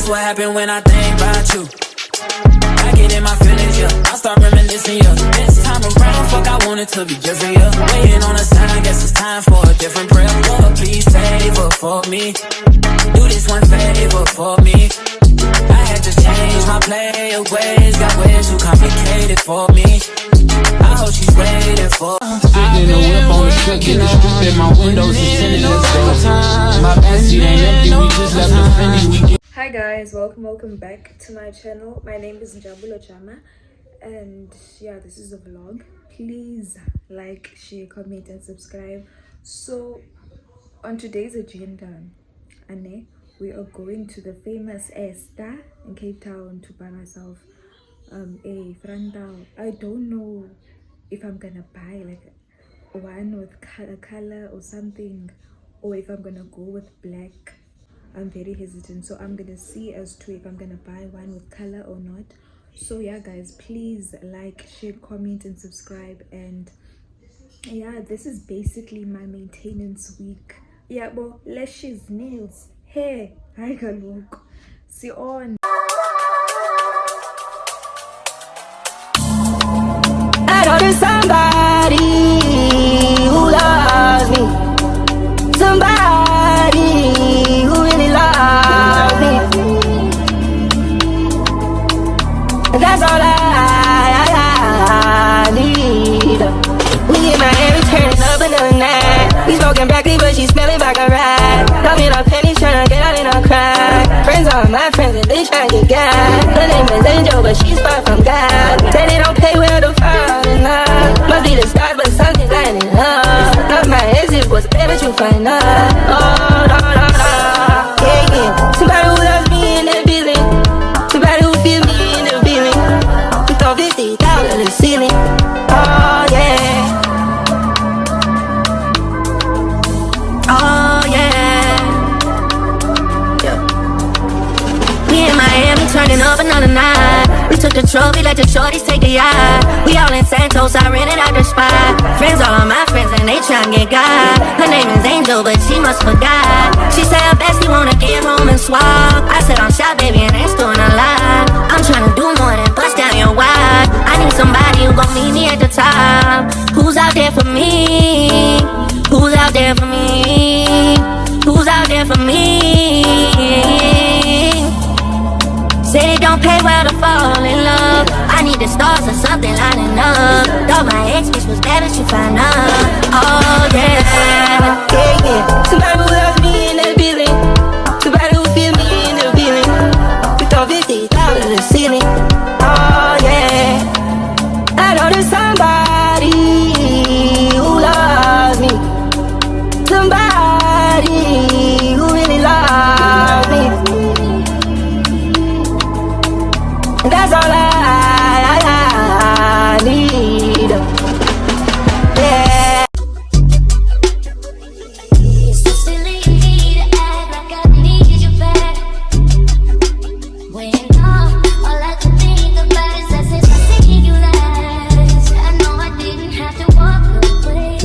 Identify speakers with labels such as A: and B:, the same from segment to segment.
A: what happened when I think about you. I get in my feelings, yeah. I start reminiscing, yeah. This time around, fuck, I want it to be different, yeah. Waiting on a sign, guess it's time for a different prayer. Lord, please favor for me. Do this one favor for me. I had to change my play of ways. Got ways too complicated for me. I hope she's waiting for.
B: Sitting in the whip on the truck, in the street, my windows is tinted, let's go. My backseat ain't empty, we just left the Fendi.
C: Hi guys, welcome back to my channel. My name is VLOGMAS, and yeah, this is a vlog. Please like, share, comment and subscribe. So on today's agenda, Anne, we are going to the famous Esta in Cape Town to buy myself a frontal. I don't know if I'm gonna buy like one with color or something, or if I'm gonna go with black. I'm very hesitant, so I'm gonna see as to if I'm gonna buy one with color or not. So yeah guys, please like, share, comment and subscribe. And yeah, this is basically my maintenance week. Yeah, well, lashes, nails, hair, I can look. See on.
D: I know there's somebody who loves me. Somebody who really loves me. That's all I need. We in Miami turning up another night. We smoking broccoli, but she smelling like a rat. Got me in a penny, tryna get out in a cry. Friends are my friends and they tryna get God. Her name is Angel, but she's far from God. Say they don't pay well to fall in love. Must be the stars, but something's lining up. Not my exit was bad, but you find out. Oh, no, no, no. Yeah, yeah. Somebody who loves me in the building. Somebody who feels me in the building. We throw 50,000 in the ceiling. Oh, yeah. Oh, yeah. Yeah. We in Miami turning up another night. We took the trophy, let the shorties take the yacht. We all in Santos, I rented out the spot. Friends, all of my friends, and they tryna get God. Her name is Angel, but she must forgot. She said her bestie wanna get home and swap. I said I'm shy, baby, and ain't doing a lot. I'm tryna do more than bust down your wide. I need somebody who gon' meet me at the top. Who's out there for me? Who's out there for me? Who's out there for me? Say they don't pay well to fall in love. I need the stars or something lining up. Thought my ex bitch was bad, but you find out. Oh yeah, yeah, yeah. Somebody who loves me in the building. Somebody who feels me in the building. We throw 50,000 in the ceiling. Oh yeah. I know there's somebody who loves me. Somebody who really loves me. That's all I need. Yeah.
E: It's so silly to act like I need you back. When all I can think about is that since I seen you last, I know I didn't have to walk away.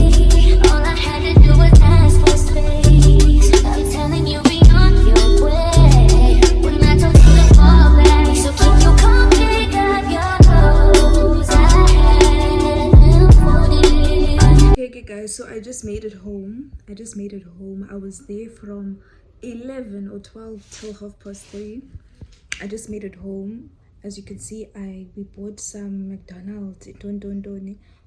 E: All I had to do was ask for space. I'm telling you, be on your way. When I told you to fall back, so keep your calm, pick up your clothes. I had them folded.
C: Okay guys, so I just made it home. I was there from 11 or 12 till 3:30. I just made it home. As you can see, we bought some McDonald's.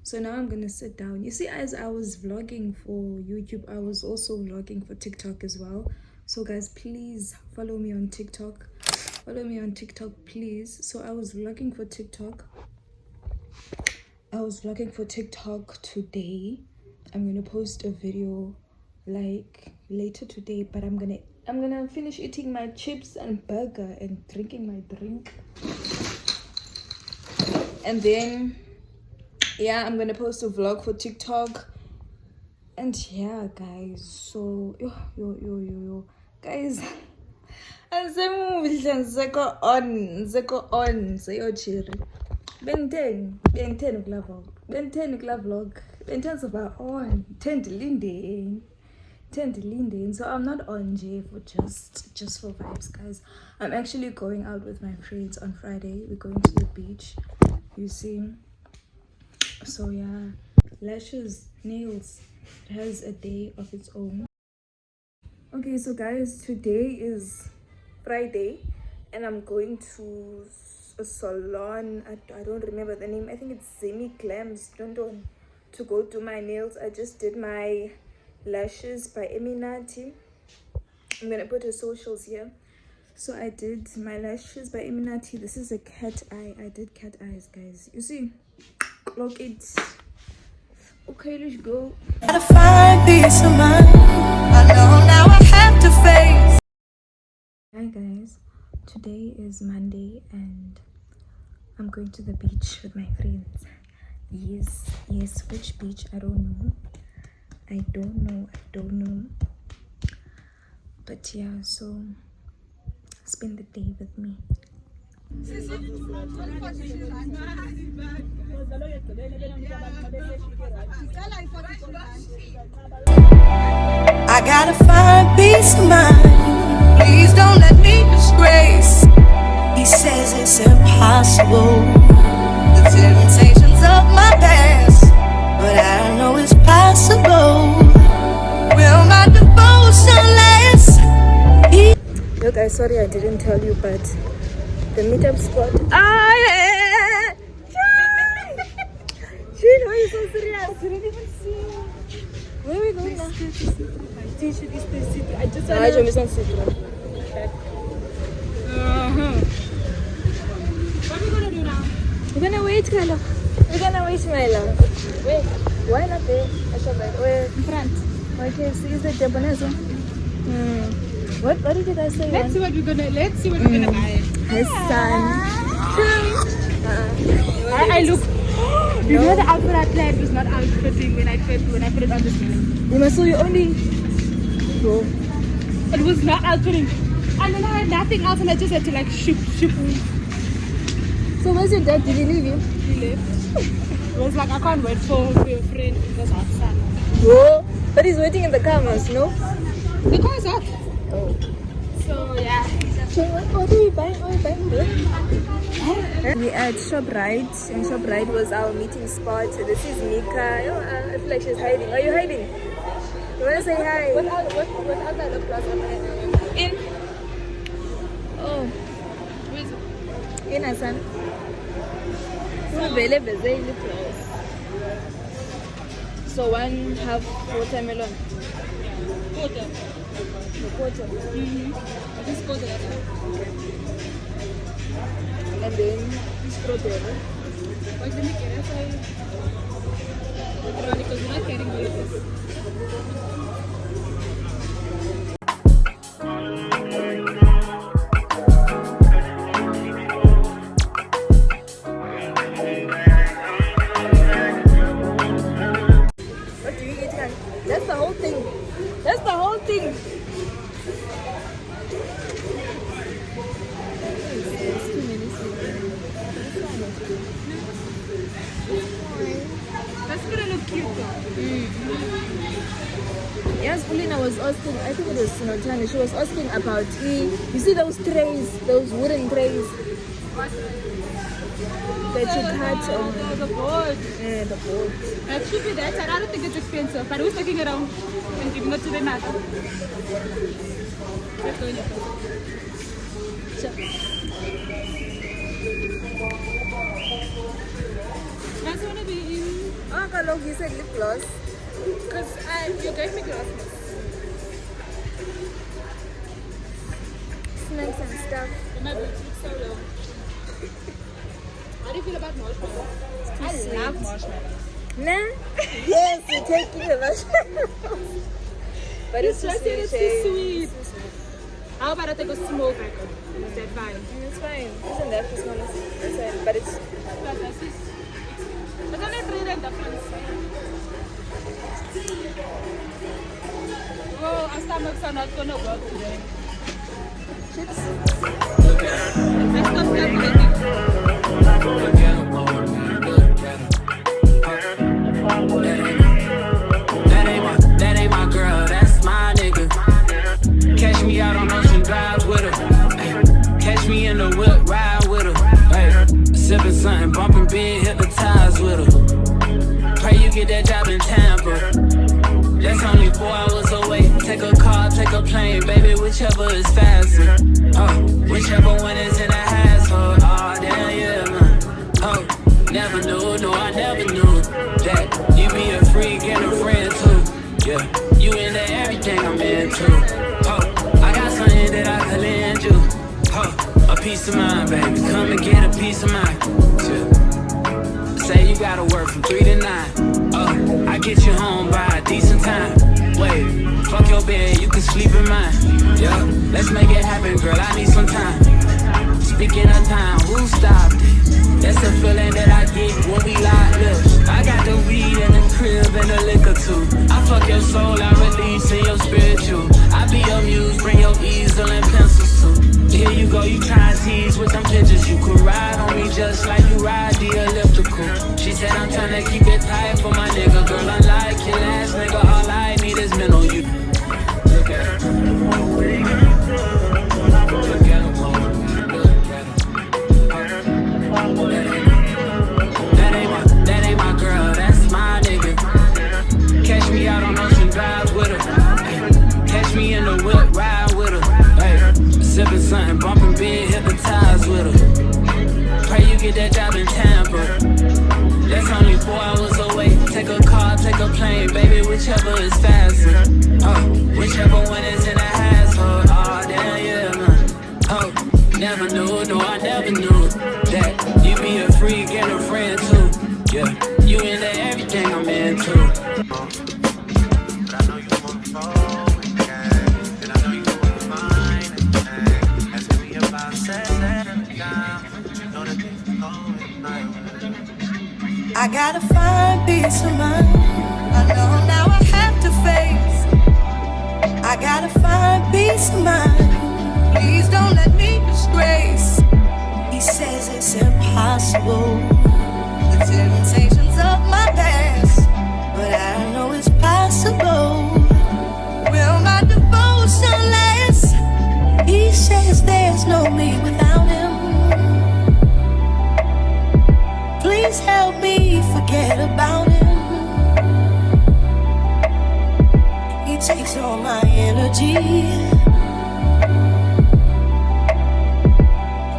C: So now I'm gonna sit down. You see, as I was vlogging for YouTube, I was also vlogging for TikTok as well. So guys, please follow me on TikTok. Please. So I was vlogging for TikTok today. I'm gonna post a video like later today, but I'm gonna finish eating my chips and burger and drinking my drink, and then yeah, I'm gonna post a vlog for TikTok. And yeah guys, so yo guys, Zeko on sayo chiri Ben 10 vlog Ben 10 on 10 linding So I'm not on J for just for vibes, guys. I'm actually going out with my friends on Friday. We're going to the beach, you see. So yeah, lashes, nails, it has a day of its own. Okay, so guys, today is Friday and I'm going to a salon. I don't remember the name. I think it's Semi Clams. Don't to go do my nails. I just did my lashes by Eminati. I'm gonna put her socials here. So I did my lashes by Eminati. This is a cat eye. I did cat eyes, guys. You see, look it. Okay, let's go.
F: Gotta find peace of mind. I know now I have to face.
C: Hi guys, today is Monday and I'm going to the beach with my friends. Yes, which beach? I don't know. But yeah, so spend the day with me.
F: I gotta find peace of mind. Please don't let me disgrace. He says it's impossible. The temptations of my past, but I know it's possible. Will my devotion last?
C: Yo guys, sorry I didn't tell you, but the meetup spot. Shane, why are you so serious? I didn't even see you. Where are we going now? I just want to sit.
G: What are we gonna do now?
C: We're gonna wait, Kala. We're gonna wait, my love. Wait, why not there? I shall wait. Where?
G: In front.
C: Okay, so is the Japanese one? What did you guys say?
G: Let's see what we're gonna buy.
C: Hassan.
G: I look. You know the outfit I planned was not outfitting when I put it on this morning.
C: You must so you only go.
G: It was not outfitting. And then I had nothing else and I just had to like ship.
C: So where's your dad? Did he leave you?
G: He left. It was like I can't wait for your friend because outside.
C: Whoa. But he's waiting in the car, must no?
G: The car is out.
C: Oh.
G: So yeah.
C: So what are we buying? We at ShopRite, and ShopRite was our meeting spot. This is Mika. Oh, I feel like she's hiding. Are you hiding? You wanna say hi?
G: What outside of class am I in?
C: Oh,
G: Where is it?
C: in Hassan. We're very busy close. So 1/2 watermelon.
G: Quarter.
C: The quarter.
G: This quarter.
C: And then strawberry.
G: Why didn't you get it? Because we're not carrying all of this.
C: What do you eat, guys? That's the whole thing. That's the whole thing.
G: That's gonna look cute though.
C: Yes, Ulina was asking, I think it was Sinotani, she was asking about you see those trays, those wooden trays that you cut on.
G: The board.
C: Yeah, the board.
G: That should be that. I don't think it's expensive, but who's taking it around and giving it to the mother? Let's go in there. I just want to be in.
C: Oh, Kalog, you said lip gloss.
G: Because you gave me glasses.
C: Snacks and stuff.
G: And my boots look so long. How do you feel about marshmallows? I love marshmallows.
C: Nah? Yes, you're taking the marshmallows. But it's too sweet.
G: It's too sweet. How about I take a small cracker? Is that fine?
C: It's fine. Isn't that for small? That's fine. But it's...
G: It's only 3 rand difference. Oh, our stomachs are not gonna work today.
C: Chips?
G: Let's stop calculating.
A: That ain't my girl, that's mine. a plane, baby, whichever is faster. Whichever one is in a household. Oh, damn, yeah, man. Oh, never knew, no, I never knew that you be a freak and a friend too. Yeah, you into everything I'm into. Oh, I got something that I could lend you. Oh, a piece of mind, baby, come and get a piece of mind. Yeah. Say you gotta work from 3 to 9. I get you home by a decent time. Wait, fuck your bed, you can sleep in mine. Yeah, let's make it happen, girl, I need some time. Speaking of time, who stopped it? That's the feeling that I get when we lock lips. I got the weed in the crib and the liquor too. I fuck your soul, I release in your spiritual. I be your muse, bring your easel and pencils too. Here you go, you try and tease with them pictures. You could ride on me just like you ride the elliptical. She said I'm trying to keep it tight for my nigga. Girl, unlike your last nigga, all I need is mental. You look at her. Look at her. That ain't my girl, that's my nigga. Catch me out on Ocean Drive with her. Catch me in the whip, ride with her. Sipping something, bumping big, hypnotized with her. Pray you get that job in Tampa. That's only 4 hours away. Take a car, take a plane, baby, whichever is faster. Whichever one is in a household. Oh, damn, yeah, man. Oh, never knew, no, I never knew that you be a freak and a friend too. Yeah, you into everything I'm into.
H: But I know you wanna fall again, and I know you wanna find again. Asking me about sex and time, you know that things are going my way.
F: I gotta find peace of mind. I know now I have to face. I gotta find peace of mind. Please don't let me disgrace. He says it's impossible. The temptations of my past, but I know it's possible. Will my devotion last? He says there's no me without him. Please help me forget about him. He takes all my energy,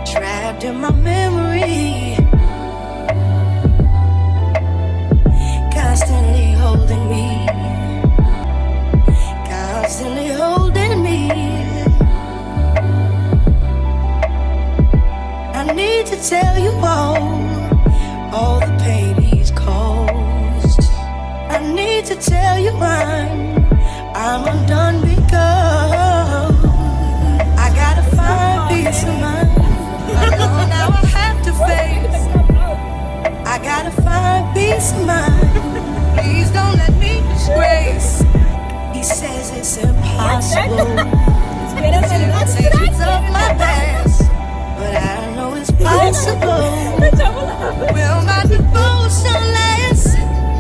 F: trapped in my memory, constantly holding me, constantly holding me. I need to tell you all the pain he's caused. I need to tell you I'm undone because I gotta find peace of mind. I know now I have to face. I gotta find peace of mind. Please don't let me disgrace. He says it's impossible. Temptations of my past, but I know it's possible. Will my devotion last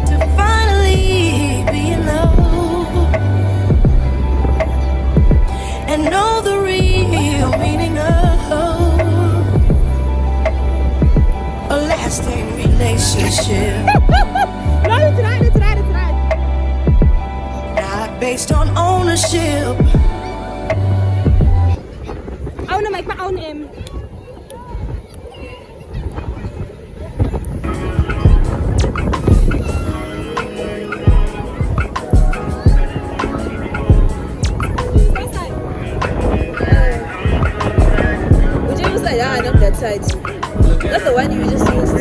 F: to finally be in love and know the real meaning of a lasting relationship? Not based on ownership.
G: I wanna make my own name.
I: Would you use that? Yeah, I know that side. That's the one you just used.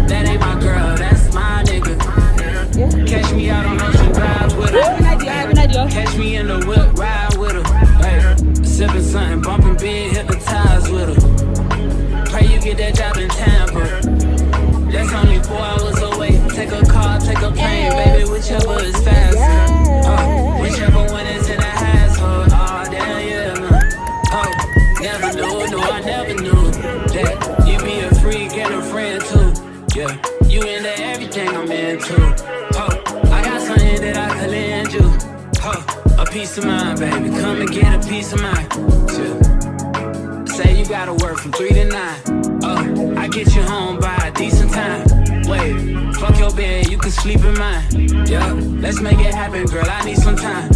A: That ain't my girl, that's my nigga.
I: Yeah.
A: Catch me out on Ocean Drive with her.
G: I have an idea.
A: Catch me in the whip, ride with her. Sipping something, bumping big, hypnotized with her. Pray you get that job in Tampa. That's only 4 hours away. Take a car, take a plane, baby, whichever is faster. Whichever one is in a household. Oh, damn, yeah, man. Oh, never knew, no, I never knew that you be a freak and a friend too. Yeah, you into everything I'm into. Oh, I got something that I could lend you. Oh, a piece of mind, baby, come and get a piece of mind. Yeah. Say you gotta work from 3 to 9. I get you home by a decent time. Wait, fuck your bed, you can sleep in mine. Yeah, let's make it happen, girl, I need some time.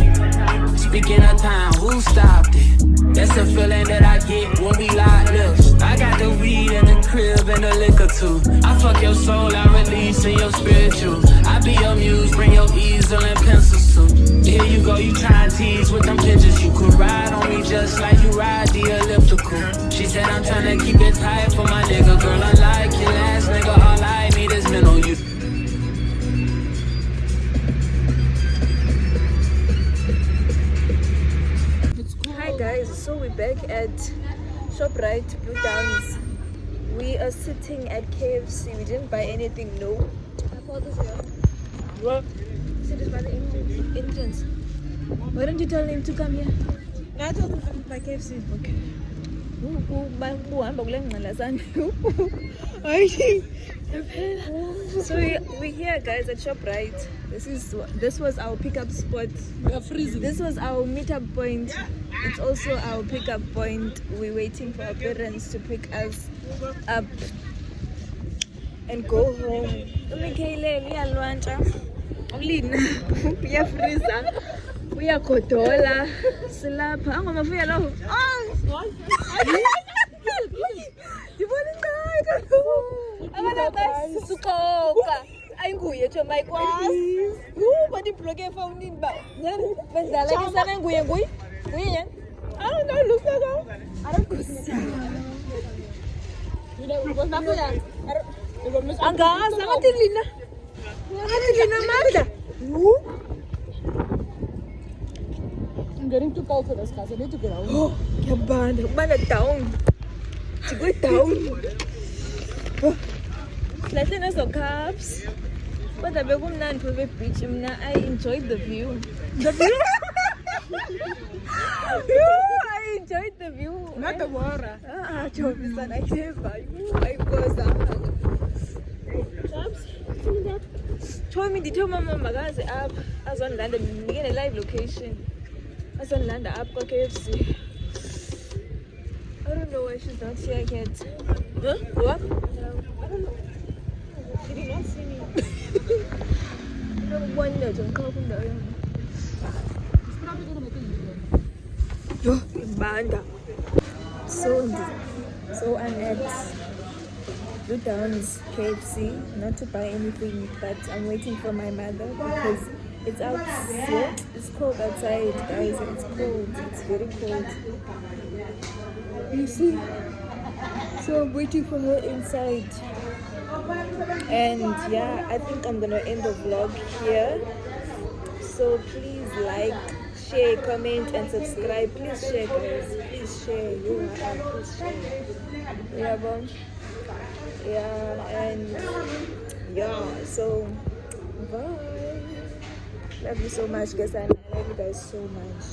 A: Speaking of time, who stopped it? That's the feeling that I get when we lock lips. I got the weed in the crib and the liquor too. I fuck your soul, I release in your spiritual. I be your muse, bring your easel and pencils too. Here you go, you try and tease with them pictures. You could ride on me just like you ride the elliptical. She said I'm trying to keep it tight for my nigga. Girl, unlike your last nigga, all I need is men on you.
C: Hi guys, so we're back at ShopRite Blue Downs. We are sitting at KFC. We didn't buy anything, no. I thought this here. What? Sit it by the entrance. Why don't you tell him to come here? I told him to come by KFC. Okay. So we're here guys at ShopRite. This was our pickup spot. We are freezing. This was our meetup point. It's also our pickup point. We're waiting for our parents to pick us up and go home. We are freezer. We are kodola. Silapa. I'm gonna feel low. I'm gonna sukoka. I'm going to my class. But the program found in back. I don't know, look at that. I don't know. You know, what's my plan? I'm getting too cold for this class. I need to go out. Oh, you're bad. Man, down. To go down. Let's say some carbs. But the baby man for the beach. I enjoyed the view. The view? I enjoyed the view. Not the water. Job is an idea. I was told me the two mama magazi up as on land and begin a live location. As on land up for KFC. I don't know why she's not here yet. Huh? What? I don't know. She did not see me. I don't wonder to come from the Banda. So I'm at Blue Downs KFC, not to buy anything, but I'm waiting for my mother because it's out here. It's cold outside, guys. It's cold. It's very cold. You see? So I'm waiting for her inside. And yeah, I think I'm gonna end the vlog here. So please like, share, comment, and subscribe. Please share, guys. Please share. Please share. Yeah, bon. Yeah, and yeah. So bye. Love you so much, guys, and I love you guys so much.